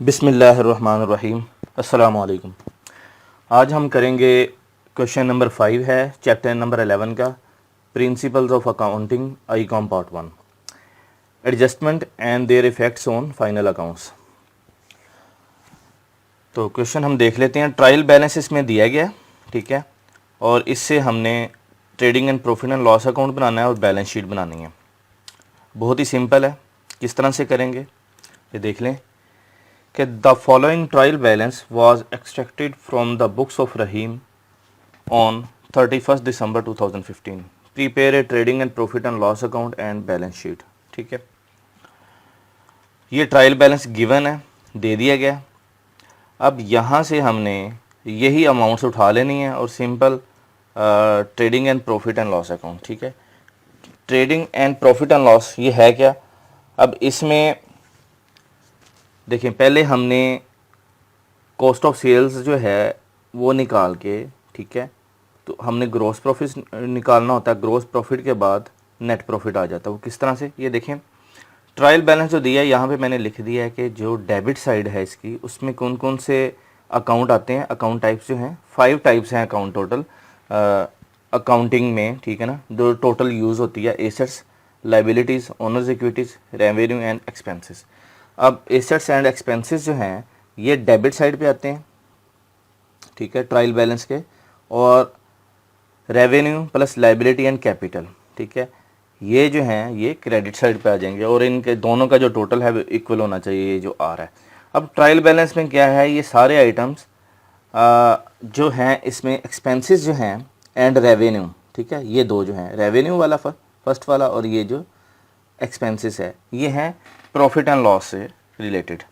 बिस्मिल्लाहिर्रहमानिर्रहीम। अस्सलामु अलैकुम। आज हम करेंगे क्वेश्चन नंबर 5 है चैप्टर नंबर 11 का principles of accounting Icom part 1 adjustment and there effects on final accounts. तो क्वेश्चन हम देख लेते हैं। ट्रायल बैलेंस इसमें दिया गया है, ठीक है, और इससे हमने trading and profit and loss account बनाना है और बैलेंस शीट बनानी है। बहुत ही सिंपल है, किस तरह से करेंगे ये देख लें कि the following trial balance was extracted from the books of Rahim on 31 December 2015। Prepare a trading and profit and loss account and balance sheet. ठीक है, ये ट्रायल बैलेंस गिवन है, दे दिया गया। अब यहाँ से हमने यही अमाउंट्स उठा लेनी है और simple trading and profit and loss account. ठीक है, trading and profit and loss ये है क्या। अब इसमें देखिए, पहले हमने कॉस्ट ऑफ सेल्स जो है वो निकाल के, ठीक है, तो हमने ग्रॉस प्रॉफिट निकालना होता है। ग्रॉस प्रॉफिट के बाद नेट प्रॉफिट आ जाता है। वो किस तरह से, ये देखें, ट्रायल बैलेंस जो दिया है यहाँ पे मैंने लिख दिया है कि जो डेबिट साइड है इसकी, उसमें कौन कौन से अकाउंट आते हैं। अकाउंट टाइप्स जो हैं 5 टाइप्स हैं अकाउंट टोटल अकाउंटिंग में, ठीक है ना, जो टोटल यूज़ होती है। Assets, liabilities, owners equities, revenue and expenses. अब एसेट्स एंड एक्सपेंसेस जो हैं ये डेबिट साइड पे आते हैं, ठीक है, ट्रायल बैलेंस के, और revenue plus liability and capital, ठीक है, ये जो हैं ये क्रेडिट साइड पे आ जाएंगे और इनके दोनों का जो टोटल है इक्वल होना चाहिए, ये जो आ रहा है। अब ट्रायल बैलेंस में क्या है, ये सारे आइटम्स जो हैं इसमें एक्सपेंसेस जो हैं एंड रेवेन्यू, ठीक है, ये दो जो हैं, रेवेन्यू वाला फर्स्ट वाला और ये जो एक्सपेंसेस है ये हैं प्रॉफिट एंड लॉस से रिलेटेड,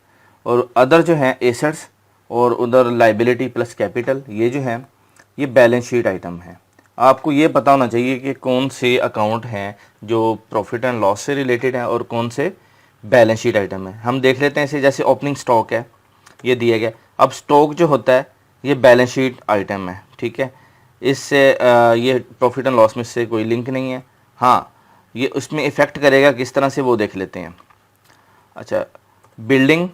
और अदर जो हैं एसेट्स और उधर लाइबिलिटी प्लस कैपिटल, ये जो हैं ये बैलेंस शीट आइटम है। आपको ये पता होना चाहिए कि कौन से अकाउंट हैं जो प्रॉफिट एंड लॉस से रिलेटेड हैं और कौन से बैलेंस शीट आइटम है। हम देख लेते हैं इसे, जैसे ओपनिंग स्टॉक है, ये दिया गया। अब स्टॉक जो होता है ये बैलेंस शीट आइटम है, ठीक है, इससे ये प्रॉफिट एंड लॉस में से कोई लिंक नहीं है। हाँ, ये उसमें इफ़ेक्ट करेगा किस तरह से वो देख लेते हैं। अच्छा, बिल्डिंग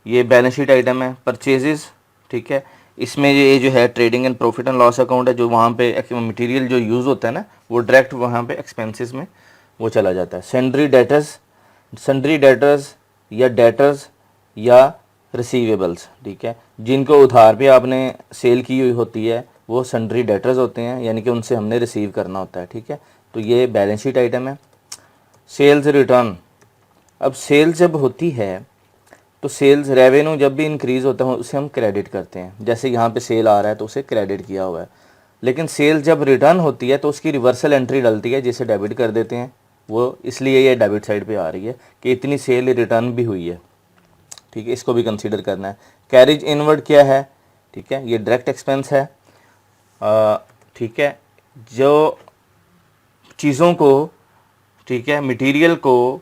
ये बैलेंस शीट आइटम है। परचेजेस, ठीक है, इसमें ये जो है trading and profit and loss account है, जो वहाँ पे मटेरियल जो यूज़ होता है ना वो डायरेक्ट वहाँ पे एक्सपेंसेस में वो चला जाता है। सन्ड्री डेटर्स या डेटर्स या रिसीवेबल्स, ठीक है, जिनको उधार पे आपने सेल की हुई होती है वो सन्ड्री डेटर्स होते हैं, यानी कि उनसे हमने रिसीव करना होता है, ठीक है, तो ये बैलेंस शीट आइटम है। सेल्स रिटर्न, अब सेल्स जब होती है तो सेल्स रेवेन्यू जब भी इंक्रीज़ होता है उसे हम क्रेडिट करते हैं, जैसे यहाँ पे सेल आ रहा है तो उसे क्रेडिट किया हुआ है। लेकिन सेल जब रिटर्न होती है तो उसकी रिवर्सल एंट्री डलती है जिसे डेबिट कर देते हैं। वो इसलिए ये डेबिट साइड पे आ रही है कि इतनी सेल रिटर्न भी हुई है, ठीक है, इसको भी कंसीडर करना है। कैरिज इनवर्ड क्या है, ठीक है, ये डायरेक्ट एक्सपेंस है, ठीक है, जो चीज़ों को, ठीक है, मटेरियल को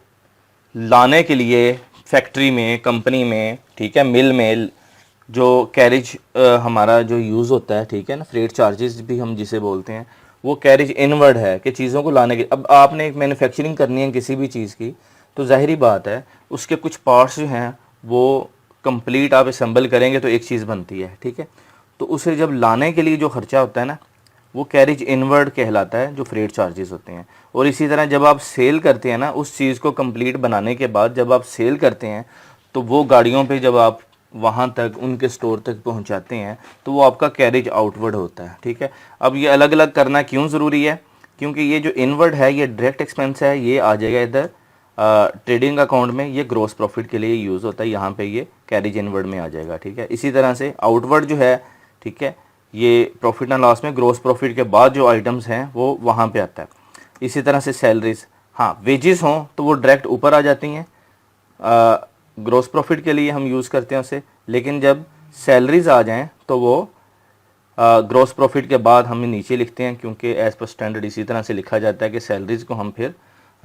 लाने के लिए फैक्ट्री में, कंपनी में, ठीक है, मिल में जो कैरिज हमारा जो यूज़ होता है, ठीक है ना, फ्रेट चार्जेस भी हम जिसे बोलते हैं, वो कैरिज इनवर्ड है कि चीज़ों को लाने के। अब आपने एक मैन्युफैक्चरिंग करनी है किसी भी चीज़ की, तो ज़ाहिरी बात है उसके कुछ पार्ट्स जो हैं वो कंप्लीट आप असेंबल करेंगे तो एक चीज़ बनती है, ठीक है, तो उसे जब लाने के लिए जो खर्चा होता है ना वो कैरिज इनवर्ड कहलाता है, जो फ्रेट चार्जेस होते हैं। और इसी तरह जब आप सेल करते हैं ना, उस चीज़ को कंप्लीट बनाने के बाद जब आप सेल करते हैं तो वो गाड़ियों पे जब आप वहाँ तक उनके स्टोर तक पहुँचाते हैं तो वो आपका कैरिज आउटवर्ड होता है, ठीक है। अब ये अलग अलग करना क्यों ज़रूरी है, क्योंकि ये जो इनवर्ड है ये डायरेक्ट एक्सपेंस है, ये आ जाएगा इधर ट्रेडिंग अकाउंट में, ये ग्रॉस प्रॉफिट के लिए यूज़ होता है, यहाँ पे ये कैरिज इनवर्ड में आ जाएगा, ठीक है। इसी तरह से आउटवर्ड जो है, ठीक है, ये प्रॉफिट एंड लॉस में ग्रॉस प्रॉफिट के बाद जो आइटम्स हैं वो वहाँ पे आता है। इसी तरह से सैलरीज, हाँ, वेजेस हों तो वो डायरेक्ट ऊपर आ जाती हैं, ग्रॉस प्रॉफिट के लिए हम यूज़ करते हैं उसे, लेकिन जब सैलरीज आ जाएं तो वो ग्रॉस प्रॉफिट के बाद हम नीचे लिखते हैं, क्योंकि एज पर स्टैंडर्ड इसी तरह से लिखा जाता है कि सैलरीज को हम फिर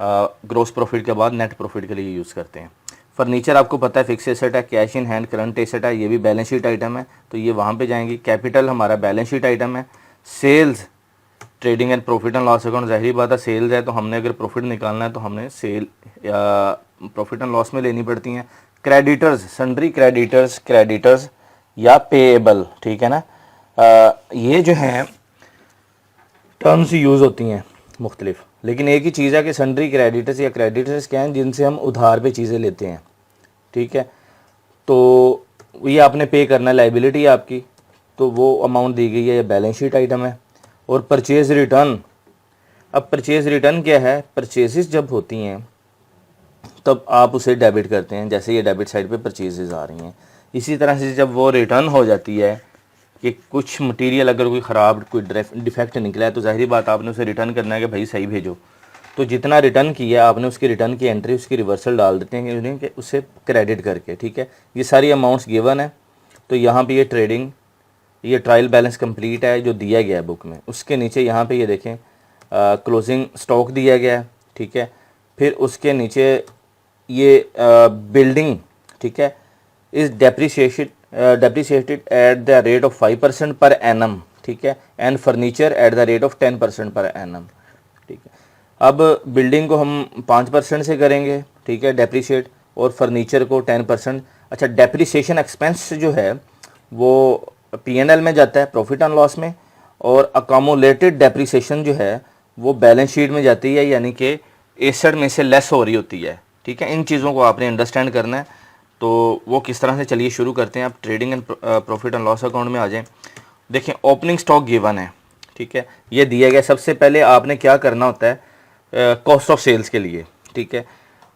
ग्रॉस प्रॉफिट के बाद नेट प्रॉफिट के लिए यूज़ करते हैं। फर्नीचर आपको पता है फिक्स एसेट है, cash in hand current asset है, ये भी बैलेंस शीट आइटम है, तो ये वहाँ पे जाएंगी। कैपिटल हमारा बैलेंस शीट आइटम है। Sales trading and profit and loss account, ज़ाहिर बात है सेल्स है तो हमने अगर प्रॉफिट निकालना है तो हमने सेल या प्रॉफिट एंड लॉस में लेनी पड़ती हैं। क्रेडिटर्स, सन्ड्री क्रेडिटर्स या पेएबल, ठीक है ना। ये जो हैं टर्म्स यूज़ होती हैं मुख्तलिफ, लेकिन एक ही चीज़ है कि सन्ड्री क्रेडिटर्स या क्रेडिटर्स क्या हैं, जिनसे हम उधार पे चीज़ें लेते हैं, ठीक है। तो ये आपने पे करना है, लाइबिलिटी है आपकी, तो वो अमाउंट दी गई है, ये बैलेंस शीट आइटम है। और परचेज़ रिटर्न, अब परचेज़ रिटर्न क्या है, परचेजेस जब होती हैं तब आप उसे डेबिट करते हैं, जैसे ये डेबिट साइड पे परचेजेस आ रही हैं। इसी तरह से जब वो रिटर्न हो जाती है कि कुछ मटेरियल अगर कोई ख़राब, कोई डिफेक्ट निकला है, तो ज़ाहिर बात आपने उसे रिटर्न करना है कि भाई सही भेजो। तो जितना रिटर्न किया आपने, उसकी रिटर्न की एंट्री, उसकी रिवर्सल डाल देते हैं उन्हें कि उसे क्रेडिट करके, ठीक है। ये सारी अमाउंट्स गिवन है। तो यहाँ पे ये ट्रेडिंग, ये ट्रायल बैलेंस कंप्लीट है जो दिया गया है बुक में। उसके नीचे यहाँ पे ये देखें क्लोजिंग स्टॉक दिया गया है, ठीक है। फिर उसके नीचे ये बिल्डिंग, ठीक है, is depreciated at the rate of 5% per annum, ठीक है, and furniture at the rate of 10% per annum, ठीक है। अब बिल्डिंग को हम 5% से करेंगे, ठीक है, डेप्रिशिएट, और फर्नीचर को 10%। अच्छा, डेप्रिसिएशन एक्सपेंस जो है वो P&L में जाता है, प्रॉफिट एंड लॉस में, और अकामुलेटेड डेप्रिसिएशन जो है वो बैलेंस शीट में जाती है, यानी कि एसेट में से लेस हो रही होती है, ठीक है। इन चीज़ों को आपने अंडरस्टैंड करना है। तो वो किस तरह से, चलिए शुरू करते हैं। आप trading and profit and loss account में आ जाएं। देखें, ओपनिंग स्टॉक गिवन है, ठीक है, ये दिया गया। सबसे पहले आपने क्या करना होता है कॉस्ट ऑफ सेल्स के लिए, ठीक है,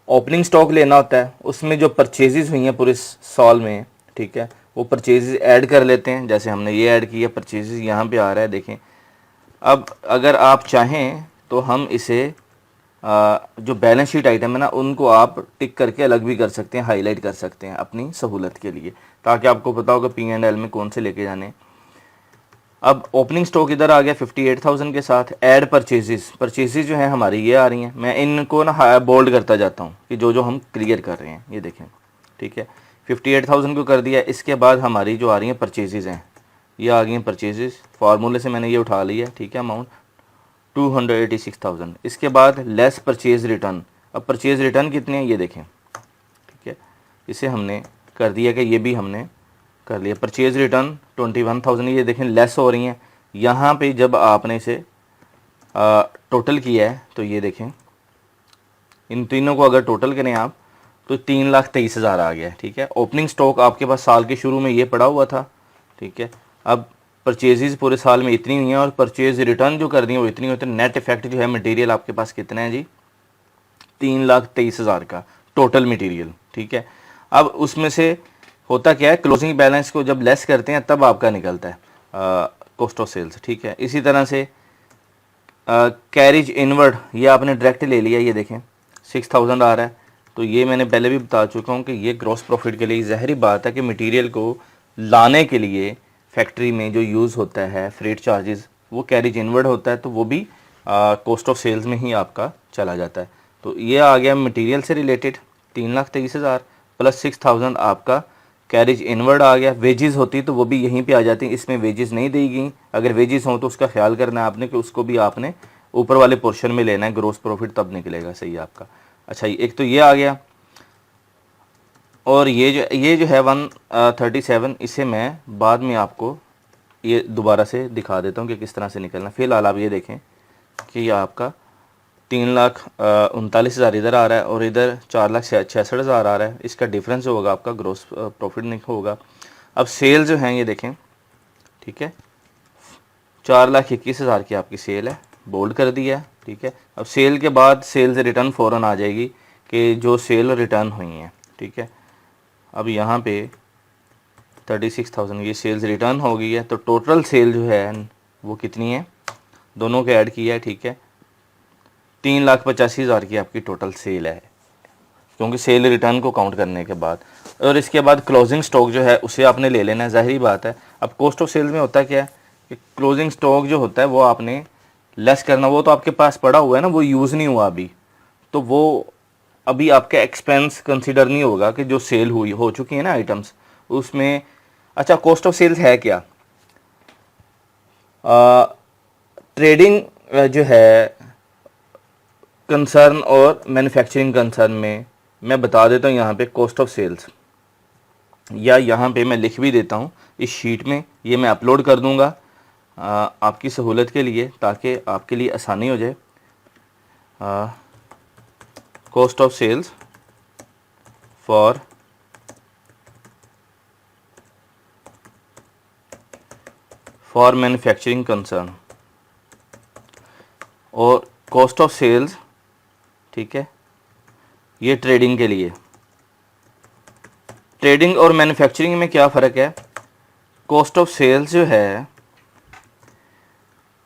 ओपनिंग स्टॉक लेना होता है, उसमें जो परचेजेस हुई हैं पूरे साल में, ठीक है, वो परचेजेस ऐड कर लेते हैं। जैसे हमने ये ऐड किया, परचेजेस यहाँ पे आ रहा है, देखें। अब अगर आप चाहें तो हम इसे जो बैलेंस शीट आइटम है ना, उनको आप टिक करके अलग भी कर सकते हैं, हाईलाइट कर सकते हैं अपनी सहूलत के लिए, ताकि आपको पता होगा P&L में कौन से लेके जाने। अब ओपनिंग स्टॉक इधर आ गया 58,000 के साथ। ऐड परचेजेस जो है हमारी ये आ रही हैं। मैं इनको ना बोल्ड करता जाता हूँ कि जो जो हम क्लियर कर रहे हैं, ये देखें, ठीक है। 58,000 को कर दिया। इसके बाद हमारी जो आ रही हैं परचेजेस हैं, ये आ गई हैं परचेजेस। फार्मूले से मैंने ये उठा लिया, ठीक है, अमाउंट 286,000। इसके बाद लेस परचेज रिटर्न। अब परचेज रिटर्न कितने हैं ये देखें, ठीक है, इसे हमने कर दिया कि ये भी हमने कर लिया। परचेज रिटर्न 21,000, ये देखें लेस हो रही हैं। यहाँ पे जब आपने इसे टोटल किया है तो ये देखें, इन तीनों को अगर टोटल करें आप तो 3,23,000 आ गया, ठीक है। ओपनिंग स्टॉक आपके पास साल के शुरू में ये पड़ा हुआ था, ठीक है। अब परचेजेस पूरे साल में इतनी हुई हैं और परचेज रिटर्न जो कर दी है वो इतनी होती है। नेट इफेक्ट जो है मटेरियल आपके पास कितना है जी, 3,23,000 का टोटल मटेरियल, ठीक है। अब उसमें से होता क्या है, क्लोजिंग बैलेंस को जब लेस करते हैं तब आपका निकलता है कॉस्ट ऑफ सेल्स, ठीक है। इसी तरह से कैरिज इनवर्ड, ये आपने डायरेक्ट ले लिया, ये देखें 6,000 आ रहा है। तो ये मैंने पहले भी बता चुका हूँ कि ये ग्रॉस प्रॉफिट के लिए ज़ाहिर बात है कि मटेरियल को लाने के लिए फैक्ट्री में जो यूज़ होता है फ्रेट चार्जेस, वो कैरिज इनवर्ड होता है, तो वो भी कॉस्ट ऑफ सेल्स में ही आपका चला जाता है। तो ये आ गया मटेरियल से रिलेटेड 3,23,000 प्लस 6,000 आपका कैरिज इनवर्ड आ गया। वेजेस होती तो वो भी यहीं पे आ जाती, इसमें वेजेस नहीं दी गई। अगर वेजेस हों तो उसका ख्याल करना है आपने कि उसको भी आपने ऊपर वाले पोर्शन में लेना है, ग्रोस प्रॉफिट तब निकलेगा सही है आपका। अच्छा, एक तो ये आ गया, और ये जो है 137, इसे मैं बाद में आपको ये दोबारा से दिखा देता हूँ कि किस तरह से निकलना। फिलहाल आप ये देखें कि ये आपका 3,39,000 इधर आ रहा है और इधर 4,66,000 आ रहा है। इसका डिफरेंस जो होगा आपका ग्रोस प्रॉफिट नहीं होगा। अब सेल जो हैं ये देखें, ठीक है, 4,21,000 की आपकी सेल है, बोल्ड कर दिया, ठीक है। अब सेल के बाद सेल्स रिटर्न फ़ौरन आ जाएगी कि जो सेल रिटर्न हुई हैं, ठीक है। अब यहाँ पे 36,000 की सेल्स रिटर्न हो गई है, तो टोटल सेल जो है वो कितनी है, दोनों को ऐड किया है, ठीक है, 3,85,000 की आपकी टोटल सेल है, क्योंकि सेल रिटर्न को काउंट करने के बाद। और इसके बाद क्लोजिंग स्टॉक जो है उसे आपने ले लेना है, ज़ाहिरी बात है। अब कॉस्ट ऑफ सेल्स में होता क्या है कि क्लोजिंग स्टॉक जो होता है वो आपने लेस करना, वो तो आपके पास पड़ा हुआ है ना, वो यूज़ नहीं हुआ अभी, तो वो अभी आपका एक्सपेंस कंसिडर नहीं होगा कि जो सेल हुई हो चुकी है ना आइटम्स उसमें। अच्छा, कॉस्ट ऑफ सेल्स है क्या, ट्रेडिंग जो है कंसर्न और मैन्युफैक्चरिंग कंसर्न में मैं बता देता हूँ यहाँ पे कॉस्ट ऑफ सेल्स, या यहाँ पे मैं लिख भी देता हूँ इस शीट में, ये मैं अपलोड कर दूँगा आपकी सहूलत के लिए, ताकि आपके लिए आसानी हो जाए। Cost of sales for manufacturing concern और कॉस्ट ऑफ सेल्स, ठीक है, ये ट्रेडिंग के लिए। ट्रेडिंग और मैन्युफैक्चरिंग में क्या फ़र्क है? कॉस्ट ऑफ सेल्स जो है,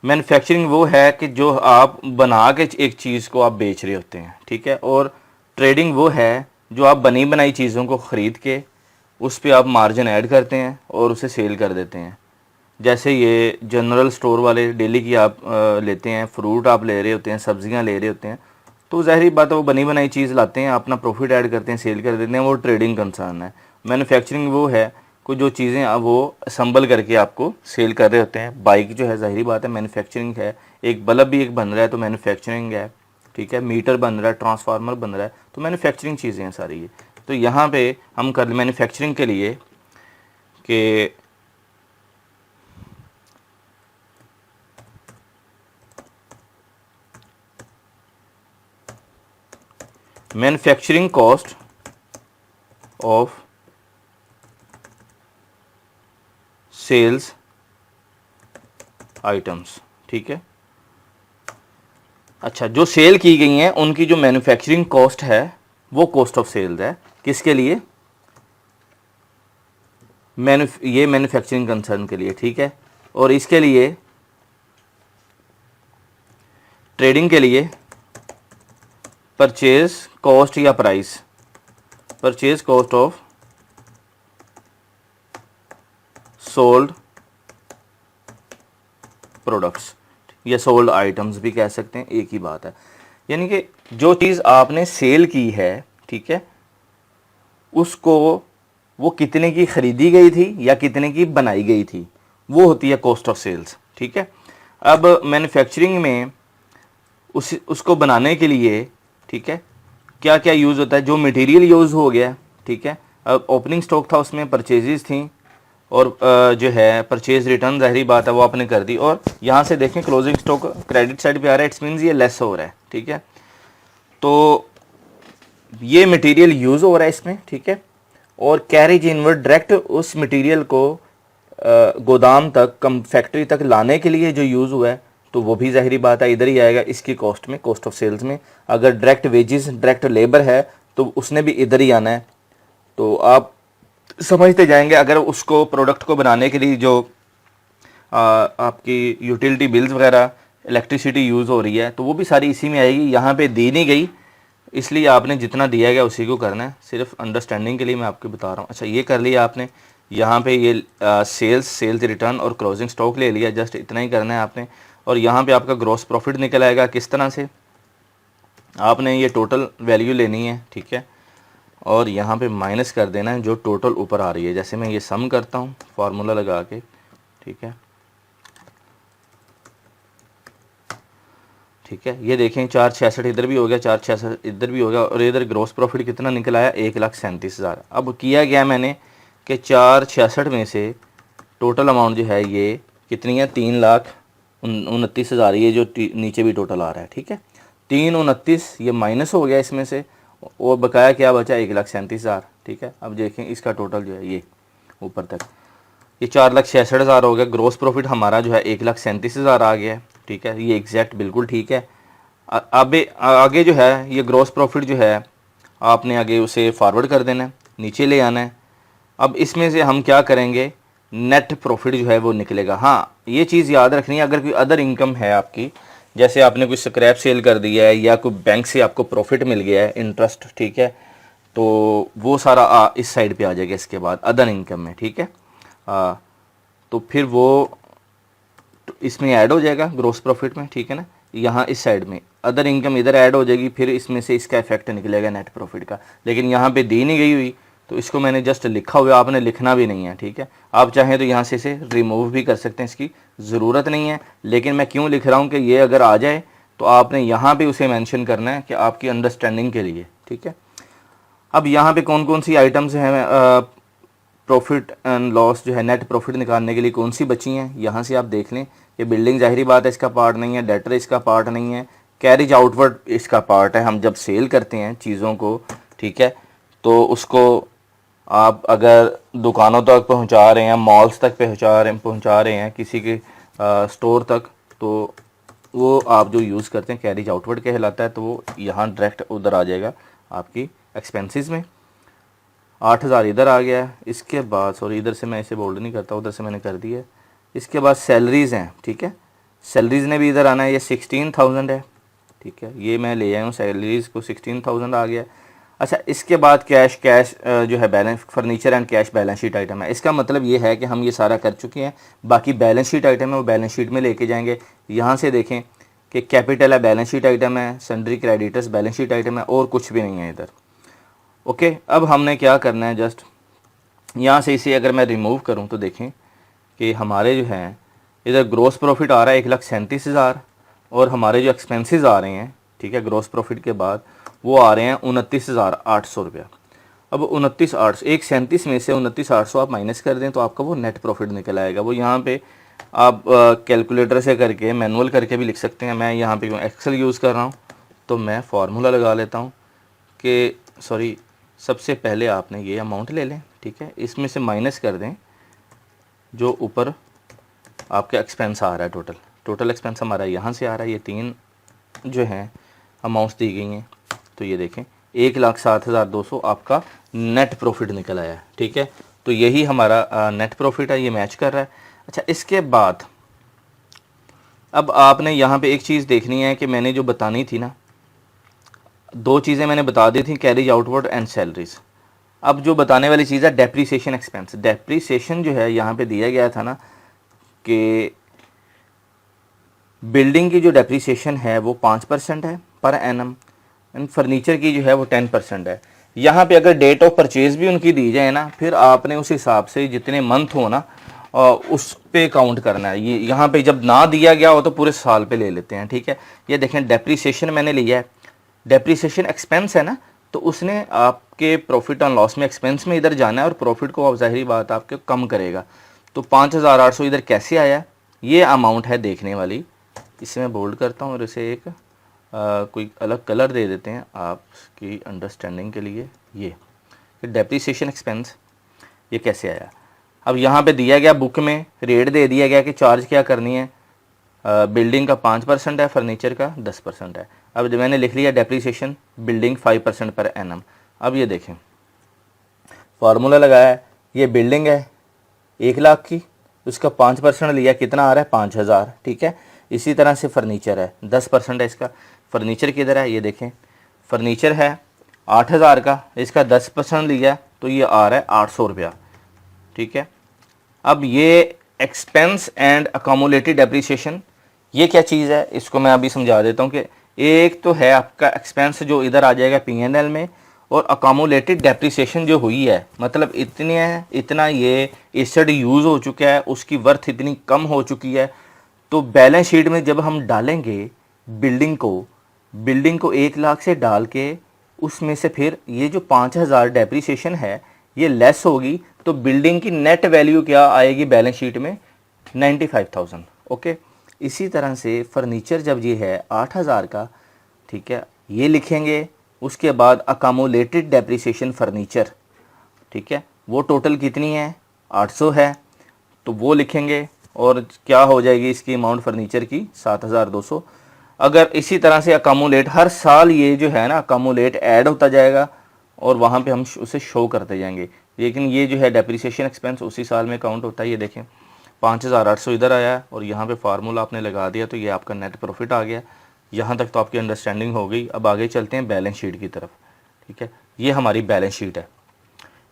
मैन्युफैक्चरिंग वो है कि जो आप बना के एक चीज़ को आप बेच रहे होते हैं, ठीक है, और ट्रेडिंग वो है जो आप बनी बनाई चीज़ों को ख़रीद के उस पर आप मार्जिन ऐड करते हैं और उसे सेल कर देते हैं। जैसे ये जनरल स्टोर वाले डेली की आप लेते हैं, फ्रूट आप ले रहे होते हैं, सब्जियां ले रहे होते हैं, तो ज़ाहिर बात है वो बनी बनाई चीज़ लाते हैं, अपना प्रॉफिट ऐड करते हैं, सेल कर देते हैं, वो ट्रेडिंग कंसर्न है। मैन्युफैक्चरिंग वो है कोई जो चीज़ें वो असम्बल करके आपको सेल कर रहे होते हैं। बाइक जो है ज़ाहिर बात है मैन्युफैक्चरिंग है, एक बल्ब भी एक बन रहा है तो मैन्युफैक्चरिंग है, ठीक है, मीटर बन रहा है, ट्रांसफार्मर बन रहा है, तो मैन्युफैक्चरिंग चीज़ें हैं सारी ये। तो यहाँ पे हम कर मैन्युफैक्चरिंग के लिए कि manufacturing cost of sales items, ठीक है। अच्छा, जो सेल की गई हैं उनकी जो मैन्युफैक्चरिंग कॉस्ट है वो कॉस्ट ऑफ सेल्स है। किसके लिए? ये मैन्युफैक्चरिंग कंसर्न के लिए, ठीक है। और इसके लिए ट्रेडिंग के लिए परचेज कॉस्ट या price, purchase cost of sold products या सोल्ड आइटम्स भी कह सकते हैं, एक ही बात है। यानी कि जो चीज़ आपने सेल की है, ठीक है, उसको वो कितने की ख़रीदी गई थी या कितने की बनाई गई थी, वो होती है कॉस्ट ऑफ सेल्स, ठीक है। अब मैन्युफैक्चरिंग में उसको बनाने के लिए, ठीक है, क्या क्या यूज़ होता है? जो मटेरियल यूज़ हो गया, ठीक है। अब ओपनिंग स्टॉक था, उसमें परचेजेस थी और जो है परचेज रिटर्न, ज़ाहिरी बात है वो आपने कर दी। और यहाँ से देखें क्लोजिंग स्टॉक क्रेडिट साइड पे आ रहा है, इट्स मीन्स ये लेस हो रहा है, ठीक है। तो ये मटेरियल यूज़ हो रहा है इसमें, ठीक है, और कैरेज इनवर्ड डायरेक्ट उस मटेरियल को गोदाम तक, कम फैक्ट्री तक लाने के लिए जो यूज़ हुआ है, तो वो भी ज़ाहिरी बात है इधर ही आएगा इसकी कॉस्ट में, कॉस्ट ऑफ सेल्स में। अगर डायरेक्ट वेजेस, डायरेक्ट लेबर है तो उसने भी इधर ही आना है। तो आप समझते जाएंगे, अगर उसको प्रोडक्ट को बनाने के लिए जो आपकी यूटिलिटी बिल्स वगैरह, इलेक्ट्रिसिटी यूज़ हो रही है, तो वो भी सारी इसी में आएगी। यहाँ पे दी नहीं गई, इसलिए आपने जितना दिया गया उसी को करना है, सिर्फ अंडरस्टैंडिंग के लिए मैं आपको बता रहा हूँ। अच्छा, ये कर लिया आपने, यहाँ पे ये सेल्स रिटर्न और क्लोजिंग स्टॉक ले लिया, जस्ट इतना ही करना है आपने। और यहाँ पे आपका ग्रॉस प्रॉफिट निकल आएगा। किस तरह से? आपने ये टोटल वैल्यू लेनी है, ठीक है, और यहाँ पे माइनस कर देना है जो टोटल ऊपर आ रही है। जैसे मैं ये सम करता हूँ फार्मूला लगा के, ठीक है, ठीक है, ये देखें 466 इधर भी हो गया, 466 इधर भी हो गया, और इधर ग्रॉस प्रॉफिट कितना निकल आया? 1,37,000। अब किया गया मैंने कि 466 में से टोटल अमाउंट जो है ये कितनी है? 3,29,000। ये जो नीचे भी टोटल आ रहा है, ठीक है, 329 ये माइनस हो गया इसमें से, और बकाया क्या बचा? 1,37,000, ठीक है। अब देखें इसका टोटल जो है ये ऊपर तक ये 4,66,000 हो गया। ग्रॉस प्रॉफिट हमारा जो है 1,37,000 आ गया है, ठीक है, ये एग्जैक्ट बिल्कुल ठीक है। अब आगे जो है ये ग्रॉस प्रॉफिट जो है आपने आगे उसे फॉरवर्ड कर देना है, नीचे ले आना है। अब इसमें से हम क्या करेंगे? नेट प्रॉफिट जो है वो निकलेगा। हाँ, ये चीज़ याद रखनी है, अगर कोई अदर इनकम है आपकी, जैसे आपने कोई स्क्रैप सेल कर दिया है या कोई बैंक से आपको प्रॉफिट मिल गया है, इंटरेस्ट, ठीक है, तो वो सारा इस साइड पे आ जाएगा इसके बाद अदर इनकम में, ठीक है। तो फिर वो इसमें ऐड हो जाएगा ग्रॉस प्रॉफिट में, ठीक है ना। यहाँ इस साइड में अदर इनकम इधर ऐड हो जाएगी, फिर इसमें से इसका इफेक्ट निकलेगा नेट प्रॉफिट का। लेकिन यहाँ पे दी नहीं गई हुई, तो इसको मैंने जस्ट लिखा हुआ, आपने लिखना भी नहीं है, ठीक है। आप चाहें तो यहाँ से इसे रिमूव भी कर सकते हैं, इसकी ज़रूरत नहीं है। लेकिन मैं क्यों लिख रहा हूँ कि ये अगर आ जाए तो आपने यहाँ पे उसे मेंशन करना है कि आपकी अंडरस्टैंडिंग के लिए, ठीक है। अब यहाँ पे कौन कौन सी आइटम्स हैं प्रॉफिट एंड लॉस जो है, नेट प्रॉफिट निकालने के लिए कौन सी बची हैं, यहाँ से आप देख लें कि बिल्डिंग जाहिर बात है इसका पार्ट नहीं है, डेटर इसका पार्ट नहीं है, कैरिज आउटवर्ड इसका पार्ट है। हम जब सेल करते हैं चीज़ों को, ठीक है, तो उसको आप अगर दुकानों तक पहुंचा रहे हैं, मॉल्स तक पहुंचा रहे हैं, किसी के स्टोर तक, तो वो आप जो यूज़ करते हैं कैरिज आउटवर्ड कहलाता है। तो वो यहाँ डायरेक्ट उधर आ जाएगा आपकी एक्सपेंसेस में। 8,000 इधर आ गया है। इसके बाद सॉरी, इधर से मैं इसे बोल्ड नहीं करता, उधर से मैंने कर दिया है। इसके बाद सैलरीज़ हैं, ठीक है, सैलरीज़ ने भी इधर आना है। ये 16,000 है, ठीक है, ये मैं ले आया हूँ सैलरीज़ को, 16,000 आ गया। अच्छा, इसके बाद कैश जो है balance, furniture and cash balance sheet item है। इसका मतलब ये है कि हम ये सारा कर चुके हैं। बाकी बैलेंस शीट आइटम है वो बैलेंस शीट में लेके जाएंगे। यहाँ से देखें कि कैपिटल है, बैलेंस शीट आइटम है, sundry creditors balance sheet item है, और कुछ भी नहीं है इधर। ओके, अब हमने क्या करना है, जस्ट यहाँ से इसे अगर मैं रिमूव करूँ तो देखें कि हमारे जो हैं इधर ग्रोस प्रॉफिट आ रहा है 1,37,000, और हमारे जो एक्सपेंसेस आ रहे हैं, ठीक है, ग्रोस प्रॉफिट के बाद वो आ रहे हैं 29,800 रुपया। अब 29,800, 1,37 में से 29,800 आप माइनस कर दें तो आपका वो नेट प्रॉफिट निकल आएगा। वो यहाँ पे आप कैलकुलेटर से करके, मैनुअल करके भी लिख सकते हैं। मैं यहाँ पे एक्सेल यूज़ कर रहा हूँ, तो मैं फार्मूला लगा लेता हूँ कि सॉरी, सबसे पहले आपने ये अमाउंट ले लें, ठीक है, इसमें से माइनस कर दें जो ऊपर आपका एक्सपेंस आ रहा है। टोटल एक्सपेंस हमारा यहाँ से आ रहा है। ये 3 जो हैं अमाउंट्स दी गई हैं, तो ये देखें 1,07,200 आपका नेट प्रॉफिट निकल आया है, ठीक है। तो यही हमारा नेट प्रॉफिट है, ये मैच कर रहा है। अच्छा, इसके बाद अब आपने यहाँ पे एक चीज़ देखनी है कि मैंने जो बतानी थी ना, 2 चीज़ें मैंने बता दी थी, कैरिज आउटवर्ड एंड सैलरीज। अब जो बताने वाली चीज़ है डेप्रीसिएशन एक्सपेंस। डेप्रीसिएशन जो है यहाँ पे दिया गया था ना कि बिल्डिंग की जो डेप्रीसिएशन है वो 5% है पर एनम, एंड फर्नीचर की जो है वो 10% है। यहाँ पे अगर डेट ऑफ परचेज भी उनकी दी जाए ना, फिर आपने उस हिसाब से जितने मंथ हो ना उस पे काउंट करना है। ये यहाँ पे जब ना दिया गया हो तो पूरे साल पे ले लेते हैं, ठीक है। ये देखें डेप्रीसिएशन मैंने लिया है, डेप्रीसिएशन एक्सपेंस है ना, तो उसने आपके प्रॉफिट एंड लॉस में एक्सपेंस में इधर जाना है, और प्रॉफिट को जाहिर बात आपके कम करेगा। तो 5,800 इधर कैसे आया, ये अमाउंट है देखने वाली। इसे मैं बोल्ड करता हूँ और इसे एक कोई अलग कलर दे देते हैं आपकी अंडरस्टैंडिंग के लिए। ये डेप्रीसिएशन एक्सपेंस ये कैसे आया। अब यहाँ पे दिया गया बुक में रेट दे दिया गया कि चार्ज क्या करनी है, बिल्डिंग का 5% है, फर्नीचर का 10% है। अब जो मैंने लिख लिया डेप्रीसिएशन बिल्डिंग 5% पर एनम। अब ये देखें फार्मूला लगाया है, ये बिल्डिंग है 1,00,000 की, उसका 5% लिया, कितना आ रहा है 5,000, ठीक है। इसी तरह से फर्नीचर है 10% है इसका। फर्नीचर किधर है, ये देखें फर्नीचर है 8,000 का, इसका 10% लिया तो ये आ रहा है 800 रुपया, ठीक है। अब ये एक्सपेंस एंड अकोमोलेटेड डेप्रीसिएशन ये क्या चीज़ है, इसको मैं अभी समझा देता हूँ कि एक तो है आपका एक्सपेंस जो इधर आ जाएगा P&L में, और अकोमोलेटेड डेप्रीसिएशन जो हुई है, मतलब इतने है, इतना ये एसेट यूज़ हो चुका है, उसकी वर्थ इतनी कम हो चुकी है। तो बैलेंस शीट में जब हम डालेंगे बिल्डिंग को 1,00,000 से डाल के उसमें से फिर ये जो 5,000 डेप्रीसिएशन है ये लेस होगी, तो बिल्डिंग की नेट वैल्यू क्या आएगी बैलेंस शीट में 95,000। ओके, इसी तरह से फर्नीचर जब ये है 8,000 का, ठीक है, ये लिखेंगे। उसके बाद अकोमोलेटेड डेप्रीसिएशन फर्नीचर, ठीक है, वो टोटल कितनी है 800 है, तो वो लिखेंगे। और क्या हो जाएगी इसकी अमाउंट फर्नीचर की 7,200। अगर इसी तरह से अकोमोलेट हर साल ये जो है ना अकोमोलेट ऐड होता जाएगा और वहाँ पे हम उसे शो करते जाएंगे, लेकिन ये जो है डेप्रीसिएशन एक्सपेंस उसी साल में काउंट होता है। ये देखें 5,800 इधर आया है और यहाँ पे फार्मूला आपने लगा दिया तो ये आपका नेट प्रॉफिट आ गया। यहाँ तक तो आपकी अंडरस्टैंडिंग हो गई। अब आगे चलते हैं बैलेंस शीट की तरफ, ठीक है। ये हमारी बैलेंस शीट है।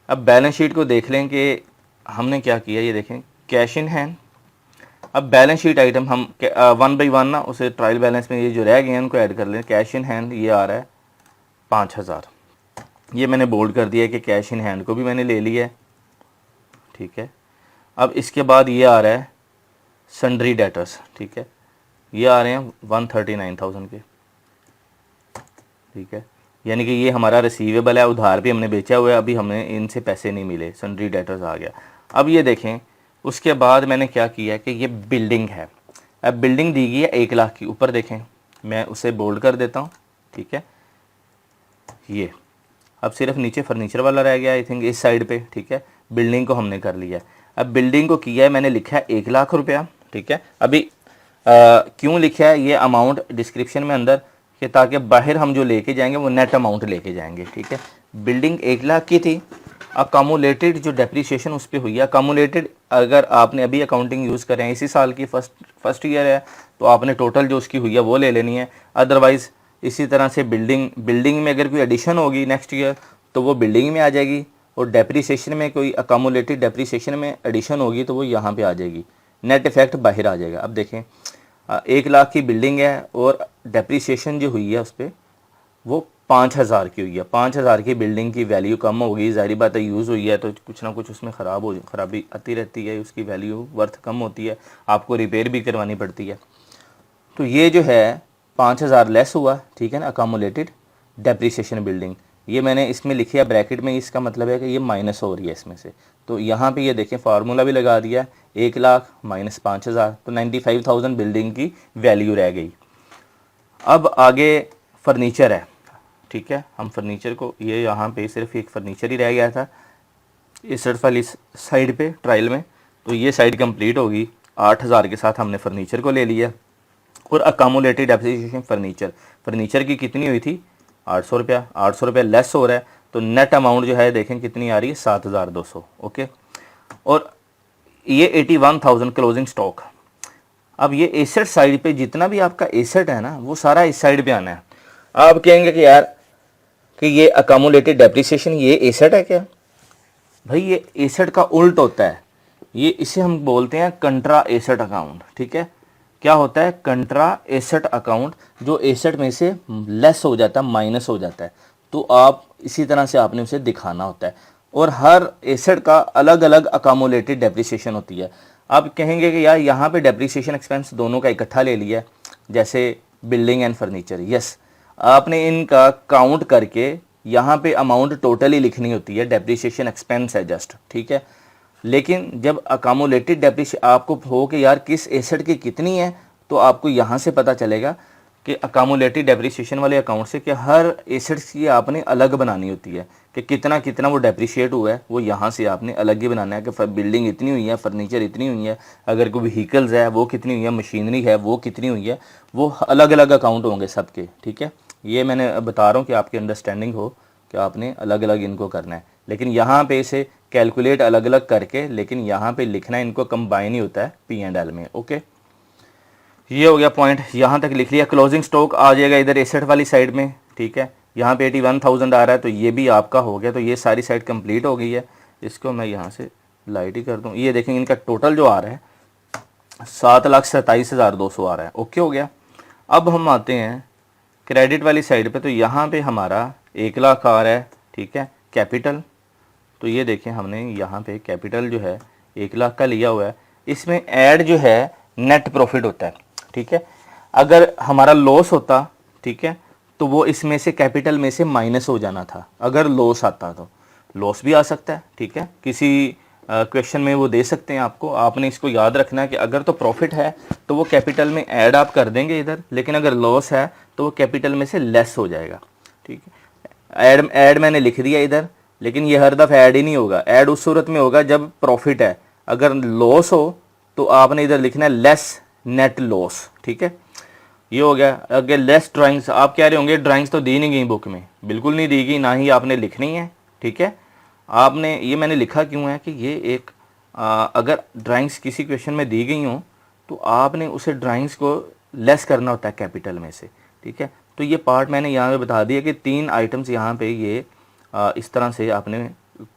अब बैलेंस शीट को देख लें कि हमने क्या किया। ये देखें कैश इन हैंड। अब बैलेंस शीट आइटम हम 1 बाई 1 ना उसे ट्रायल बैलेंस में ये जो रह गए हैं उनको ऐड कर लें। कैश इन हैंड ये आ रहा है 5,000, ये मैंने बोल्ड कर दिया कि कैश इन हैंड को भी मैंने ले लिया है, ठीक है। अब इसके बाद ये आ रहा है सन्ड्री डेटर्स, ठीक है, ये आ रहे हैं 139,000 के, ठीक है। यानी कि ये हमारा रिसीवेबल है, उधार भी हमने बेचा हुआ है, अभी हमें इनसे पैसे नहीं मिले, सन्ड्री डेटर्स आ गया। अब ये देखें उसके बाद मैंने क्या किया कि ये बिल्डिंग है, अब बिल्डिंग दी गई है 1 लाख की, ऊपर देखें मैं उसे बोल्ड कर देता हूँ, ठीक है। ये अब सिर्फ नीचे फर्नीचर वाला रह गया आई थिंक इस साइड पे, ठीक है। बिल्डिंग को हमने कर लिया है, अब बिल्डिंग को किया है मैंने, लिखा है 1 लाख रुपया, ठीक है। अभी क्यों लिखा है ये अमाउंट डिस्क्रिप्शन में अंदर, कि ताकि बाहर हम जो लेके जाएंगे वो नेट अमाउंट लेके जाएंगे, ठीक है। बिल्डिंग 1 लाख की थी, अकामुलेटेड जो डेप्रीशिएशन उस पर हुई है, अकामुलेटेड अगर आपने अभी अकाउंटिंग यूज़ करें इसी साल की फर्स्ट ईयर है तो आपने टोटल जो उसकी हुई है वो ले लेनी है। अदरवाइज़ इसी तरह से बिल्डिंग में अगर कोई एडिशन होगी नेक्स्ट ईयर तो वो बिल्डिंग में आ जाएगी, और डेप्रीशिएशन में कोई अकामुलेटेड डेप्रीशिएशन में एडिशन होगी तो वो यहाँ पे आ जाएगी, नेट इफेक्ट बाहर आ जाएगा। अब देखें 1 लाख की बिल्डिंग है और डेप्रीशिएशन जो हुई है उस पर वो 5,000 की हुई है, 5,000 की बिल्डिंग की वैल्यू कम होगी, ज़ाहिर बात है यूज़ हुई है तो कुछ ना कुछ उसमें खराबी आती रहती है, उसकी वैल्यू वर्थ कम होती है, आपको रिपेयर भी करवानी पड़ती है। तो ये जो है 5,000 लेस हुआ, ठीक है ना, अकामुलेटेड डेप्रीशिएशन बिल्डिंग, ये मैंने इसमें लिखी है ब्रैकेट में, इसका मतलब है कि ये माइनस हो रही है इसमें से। तो यहाँ पे ये देखें फार्मूला भी लगा दिया, 1 लाख माइनस 5,000 तो 95,000 बिल्डिंग की वैल्यू रह गई। अब आगे फर्नीचर है, ठीक है। हम फर्नीचर को, ये यहाँ पे सिर्फ एक फर्नीचर ही रह गया था इस वाली साइड पे ट्रायल में, तो ये साइड कंप्लीट होगी। 8,000 के साथ हमने फर्नीचर को ले लिया, और अकामुलेटेड डेप्रीशिएशन फर्नीचर की कितनी हुई थी 800 रुपया, 800 रुपया लेस हो रहा है, तो नेट अमाउंट जो है देखें कितनी आ रही है 7,200, ओके। और ये 81,000 क्लोजिंग स्टॉक। अब ये एसेट साइड पे जितना भी आपका एसेट है ना वो सारा इस साइड पे आना है। आप कहेंगे कि यार कि ये अकामुलेटेड डेप्रीशिएशन ये एसेट है क्या? भाई ये एसेट का उल्ट होता है, ये इसे हम बोलते हैं कंट्रा एसेट अकाउंट, ठीक है। क्या होता है कंट्रा एसेट अकाउंट, जो एसेट में से लेस हो जाता है, माइनस हो जाता है, तो आप इसी तरह से आपने उसे दिखाना होता है, और हर एसेट का अलग अलग अकामुलेटेड डेप्रीशिएशन होती है। आप कहेंगे कि यार यहाँ पे डेप्रीशिएशन एक्सपेंस दोनों का इकट्ठा ले लिया, जैसे बिल्डिंग एंड फर्नीचर, यस आपने इनका काउंट करके यहाँ पे अमाउंट टोटली लिखनी होती है, डेप्रीशिएशन एक्सपेंस है जस्ट, ठीक है। लेकिन जब अकामुलेटेड डेप्रीशिएशन आपको हो कि यार किस एसेट की कितनी है, तो आपको यहाँ से पता चलेगा कि अकामुलेटेड डेप्रीशिएशन वाले अकाउंट से कि हर एसेट्स की आपने अलग बनानी होती है, कि कितना कितना वो डेप्रीशिएट हुआ है वो यहाँ से आपने अलग ही बनाना है, कि बिल्डिंग इतनी हुई है, फर्नीचर इतनी हुई है, अगर कोई व्हीकल्स है वो कितनी हुई है, मशीनरी है वो कितनी हुई है, वो अलग अलग अकाउंट होंगे सबके, ठीक है। ये मैंने बता रहा हूँ कि आपकी अंडरस्टैंडिंग हो कि आपने अलग अलग इनको करना है, लेकिन यहाँ पे इसे कैलकुलेट अलग अलग करके, लेकिन यहाँ पे लिखना इनको कंबाइन ही होता है P&L में, ओके। ये हो गया पॉइंट, यहाँ तक लिख लिया। क्लोजिंग स्टॉक आ जाएगा इधर एसेट वाली साइड में, ठीक है। यहाँ पे 81,000 आ रहा है तो ये भी आपका हो गया, तो ये सारी साइड कंप्लीट हो गई है। इसको मैं यहाँ से लाइट ही कर दूँ, ये देखेंगे इनका टोटल जो आ रहा है 7,27,200 आ रहा है, ओके हो गया। अब हम आते हैं क्रेडिट वाली साइड पे, तो यहाँ पे हमारा 1 लाख आ रहा है, ठीक है। कैपिटल, तो ये देखें हमने यहाँ पे कैपिटल जो है 1 लाख का लिया हुआ है, इसमें ऐड जो है नेट प्रॉफिट होता है, ठीक है। अगर हमारा लॉस होता, ठीक है, तो वो इसमें से कैपिटल में से माइनस हो जाना था। अगर लॉस आता तो लॉस भी आ सकता है, ठीक है, किसी क्वेश्चन में वो दे सकते हैं आपको, आपने इसको याद रखना है कि अगर तो प्रॉफिट है तो वो कैपिटल में ऐड आप कर देंगे इधर, लेकिन अगर लॉस है तो वो कैपिटल में से लेस हो जाएगा, ठीक है। ऐड मैंने लिख दिया इधर, लेकिन ये हर दफ़ा ऐड ही नहीं होगा, ऐड उस सूरत में होगा जब प्रॉफिट है। अगर लॉस हो तो आपने इधर लिखना है लेस नेट लॉस, ठीक है। ये हो गया। अगर लेस ड्राइंग्स, आप कह रहे होंगे ड्राइंग्स तो दी नहीं गई बुक में, बिल्कुल नहीं दी गई, ना ही आपने लिखनी है, ठीक है। आपने ये मैंने लिखा क्यों है कि ये एक अगर ड्राइंग्स किसी क्वेश्चन में दी गई हो तो आपने उसे ड्राइंग्स को लेस करना होता है कैपिटल में से, ठीक है। तो ये पार्ट मैंने यहाँ पे बता दिया कि 3 आइटम्स यहाँ पे ये इस तरह से आपने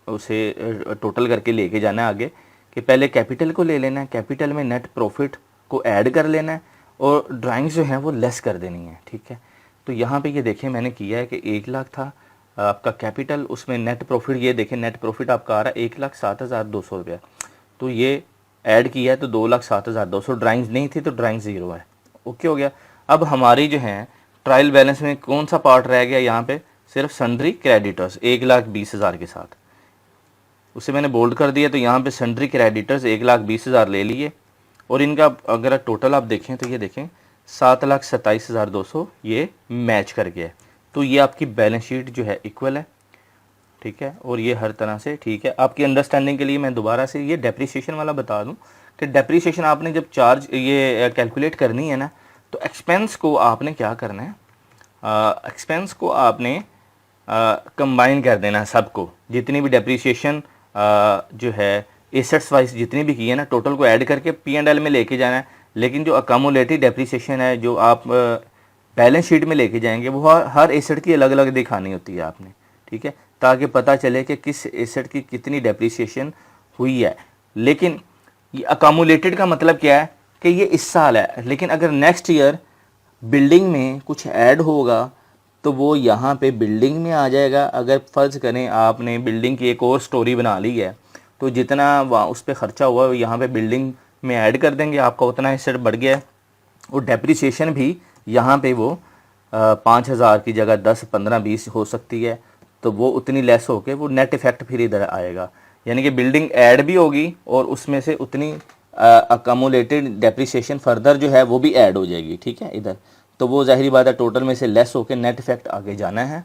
उसे टोटल करके लेके जाना है आगे, कि पहले कैपिटल को ले लेना है, कैपिटल में नेट प्रॉफिट को ऐड कर लेना है, और ड्राइंग्स जो हैं वो लेस कर देनी है, ठीक है। तो यहाँ पे ये देखें मैंने किया है कि 1 लाख था आपका कैपिटल, उसमें नेट प्रॉफिट, ये देखें नेट प्रॉफिट आपका आ रहा है 1,07,200 रुपया, तो ये ऐड किया है तो 2,07,200, ड्राइंग्स नहीं थी तो ड्राइंग ज़ीरो है, ओके हो गया। अब हमारी जो है ट्रायल बैलेंस में कौन सा पार्ट रह गया यहाँ पे, सिर्फ सन्ड्री क्रेडिटर्स 1,20,000 के साथ, उसे मैंने बोल्ड कर दिया। तो यहाँ पे सन्ड्री क्रेडिटर्स 1,20,000 ले लिए और इनका अगर टोटल आप देखें तो ये देखें 7,27,200 ये मैच कर गया है। तो ये आपकी बैलेंस शीट जो है इक्वल है, ठीक है, और ये हर तरह से ठीक है। आपकी अंडरस्टैंडिंग के लिए मैं दोबारा से ये डेप्रीशिएशन वाला बता दूं कि डेप्रीशिएशन आपने जब चार्ज ये कैलकुलेट करनी है ना, तो एक्सपेंस को आपने क्या करना है, एक्सपेंस को आपने कंबाइन कर देना है सबको, जितनी भी डेप्रीशिएशन जो है एसेट्स वाइज जितनी भी की है ना, टोटल को ऐड करके P&L में लेके जाना है। लेकिन जो अकामुलेटिव डेप्रीशिएशन है जो आप बैलेंस शीट में लेके जाएंगे वो हर एसेट की अलग अलग दिखानी होती है आपने, ठीक है, ताकि पता चले कि किस एसेट की कितनी डेप्रीशिएशन हुई है। लेकिन ये अकामुलेटेड का मतलब क्या है कि ये इस साल है, लेकिन अगर नेक्स्ट ईयर बिल्डिंग में कुछ ऐड होगा तो वो यहाँ पे बिल्डिंग में आ जाएगा। अगर फ़र्ज़ करें आपने बिल्डिंग की एक और स्टोरी बना ली है तो जितना वहाँ उस पर ख़र्चा हुआ है यहाँ पे बिल्डिंग में ऐड कर देंगे, आपका उतना एसेट बढ़ गया है। और डेप्रीशिएशन भी यहाँ पे वो 5,000 की जगह 10, 15, 20 हो सकती है, तो वो उतनी लेस होके वो नेट इफ़ेक्ट फिर इधर आएगा। यानी कि बिल्डिंग ऐड भी होगी और उसमें से उतनी अकामुलेटेड डेप्रीशिएशन फर्दर जो है वो भी ऐड हो जाएगी, ठीक है इधर। तो वो ज़ाहिरी बात है टोटल में से लेस होकर नेट इफ़ेक्ट आगे जाना है।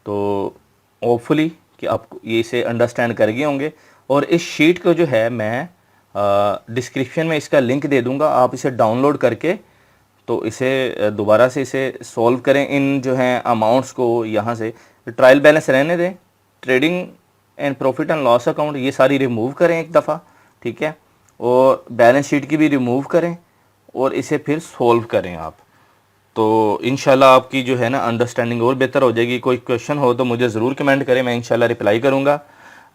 तो होपफुली कि आप ये इसे अंडरस्टैंड कर गए होंगे। और इस शीट को जो है मैं डिस्क्रिप्शन में इसका लिंक दे दूंगा, आप इसे डाउनलोड करके तो इसे दोबारा से इसे सॉल्व करें। इन जो हैं अमाउंट्स को यहाँ से ट्रायल बैलेंस रहने दें, trading and profit and loss account ये सारी रिमूव करें एक दफ़ा, ठीक है, और बैलेंस शीट की भी रिमूव करें और इसे फिर सॉल्व करें आप। तो इंशाल्लाह आपकी जो है ना अंडरस्टैंडिंग और बेहतर हो जाएगी। कोई क्वेश्चन हो तो मुझे ज़रूर कमेंट करें, मैं इंशाल्लाह रिप्लाई करूँगा।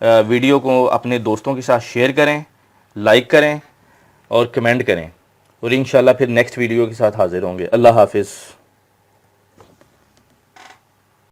वीडियो को अपने दोस्तों के साथ शेयर करें, लाइक करें और कमेंट करें, और इंशाल्लाह फिर नेक्स्ट वीडियो के साथ हाज़िर होंगे। अल्लाह हाफिज़।